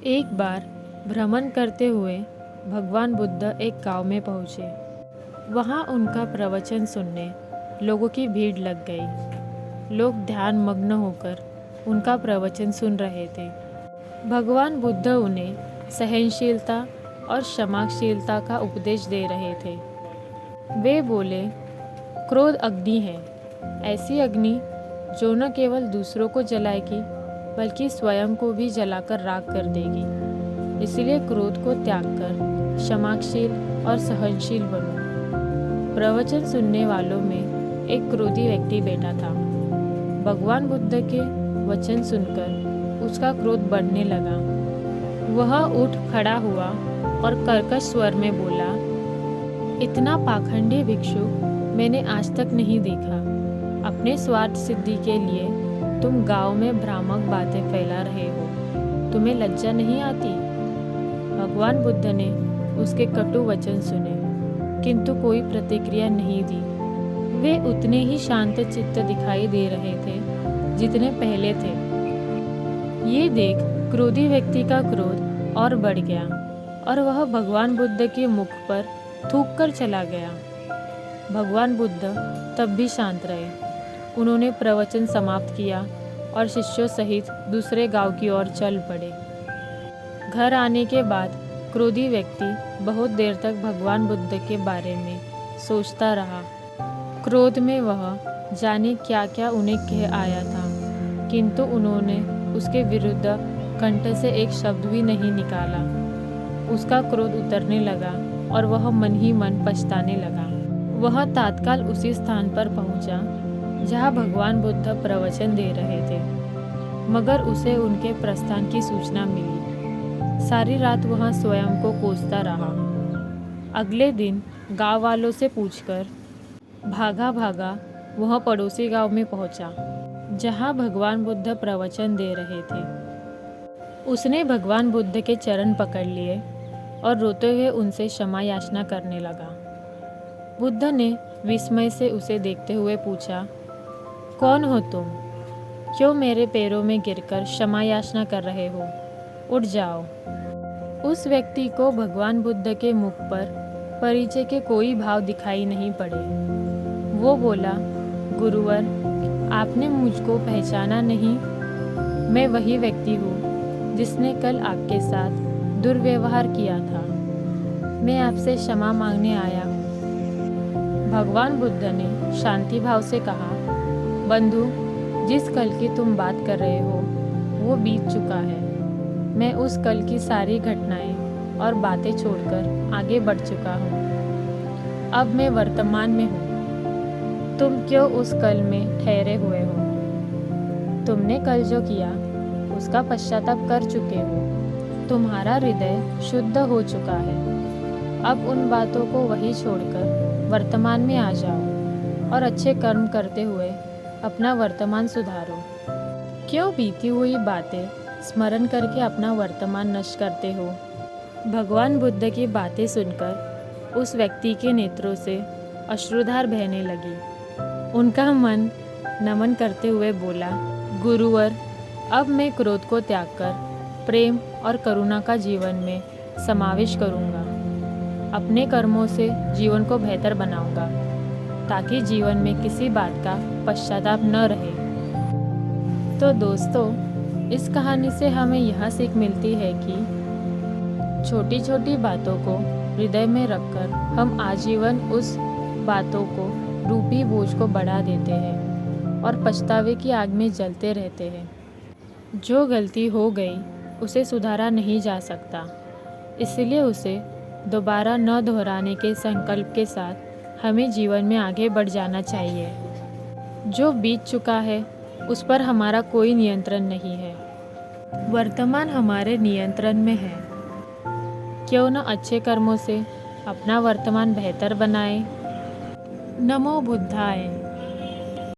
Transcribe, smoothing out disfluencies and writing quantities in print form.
एक बार भ्रमण करते हुए भगवान बुद्ध एक गांव में पहुँचे। वहाँ उनका प्रवचन सुनने लोगों की भीड़ लग गई। लोग ध्यान मग्न होकर उनका प्रवचन सुन रहे थे। भगवान बुद्ध उन्हें सहनशीलता और क्षमाशीलता का उपदेश दे रहे थे। वे बोले, क्रोध अग्नि है, ऐसी अग्नि जो न केवल दूसरों को जलाएगी बल्कि स्वयं को भी जलाकर राख कर देगी। इसलिए क्रोध को त्याग कर क्षमाशील और सहनशील बनो। प्रवचन सुनने वालों में एक क्रोधी व्यक्ति बैठा था। भगवान बुद्ध के वचन सुनकर उसका क्रोध बढ़ने लगा। वह उठ खड़ा हुआ और कर्कश स्वर में बोला, इतना पाखंडी भिक्षु मैंने आज तक नहीं देखा। अपने स्वार्थ सिद्धि के लिए तुम गांव में भ्रामक बातें फैला रहे हो। तुम्हें लज्जा नहीं आती? भगवान बुद्ध ने उसके कटु वचन सुने, किंतु कोई प्रतिक्रिया नहीं दी। वे उतने ही शांत चित्त दिखाई दे रहे थे जितने पहले थे। ये देख क्रोधी व्यक्ति का क्रोध और बढ़ गया और वह भगवान बुद्ध के मुख पर थूक कर चला गया। भगवान बुद्ध तब भी शांत रहे। उन्होंने प्रवचन समाप्त किया और शिष्यों सहित दूसरे गांव की ओर चल पड़े। घर आने के बाद क्रोधी व्यक्ति बहुत देर तक भगवान बुद्ध के बारे में सोचता रहा। क्रोध में वह जाने क्या क्या उन्हें कह आया था, किंतु उन्होंने उसके विरुद्ध कंठ से एक शब्द भी नहीं निकाला। उसका क्रोध उतरने लगा और वह मन ही मन पछताने लगा। वह तत्काल उसी स्थान पर पहुंचा जहां भगवान बुद्ध प्रवचन दे रहे थे, मगर उसे उनके प्रस्थान की सूचना मिली। सारी रात वहां स्वयं को कोसता रहा। अगले दिन गांव वालों से पूछकर भागा भागा वह पड़ोसी गांव में पहुंचा जहां भगवान बुद्ध प्रवचन दे रहे थे। उसने भगवान बुद्ध के चरण पकड़ लिए और रोते हुए उनसे क्षमा याचना करने लगा। बुद्ध ने विस्मय से उसे देखते हुए पूछा, कौन हो तुम? क्यों मेरे पैरों में गिरकर क्षमा याचना कर रहे हो? उठ जाओ। उस व्यक्ति को भगवान बुद्ध के मुख पर परिचय के कोई भाव दिखाई नहीं पड़े। वो बोला, गुरुवर, आपने मुझको पहचाना नहीं? मैं वही व्यक्ति हूँ जिसने कल आपके साथ दुर्व्यवहार किया था। मैं आपसे क्षमा मांगने आया हूँ। भगवान बुद्ध ने शांति भाव से कहा, बंधु, जिस कल की तुम बात कर रहे हो वो बीत चुका है। मैं उस कल की सारी घटनाएं और बातें छोड़कर आगे बढ़ चुका हूँ। अब मैं वर्तमान में हूँ। तुम क्यों उस कल में ठहरे हुए हो? तुमने कल जो किया उसका पश्चाताप कर चुके हो। तुम्हारा हृदय शुद्ध हो चुका है। अब उन बातों को वही छोड़कर वर्तमान में आ जाओ और अच्छे कर्म करते हुए अपना वर्तमान सुधारो। क्यों बीती हुई बातें स्मरण करके अपना वर्तमान नष्ट करते हो? भगवान बुद्ध की बातें सुनकर उस व्यक्ति के नेत्रों से अश्रुधार बहने लगी। उनका मन नमन करते हुए बोला, गुरुवर, अब मैं क्रोध को त्याग कर प्रेम और करुणा का जीवन में समावेश करूँगा। अपने कर्मों से जीवन को बेहतर बनाऊंगा ताकि जीवन में किसी बात का पश्चाताप न रहे। तो दोस्तों, इस कहानी से हमें यह सीख मिलती है कि छोटी छोटी बातों को हृदय में रखकर हम आजीवन उस बातों को रूपी बोझ को बढ़ा देते हैं और पछतावे की आग में जलते रहते हैं। जो गलती हो गई उसे सुधारा नहीं जा सकता, इसलिए उसे दोबारा न दोहराने के संकल्प के साथ हमें जीवन में आगे बढ़ जाना चाहिए। जो बीत चुका है उस पर हमारा कोई नियंत्रण नहीं है। वर्तमान हमारे नियंत्रण में है। क्यों न अच्छे कर्मों से अपना वर्तमान बेहतर बनाएं। नमो बुद्धाय।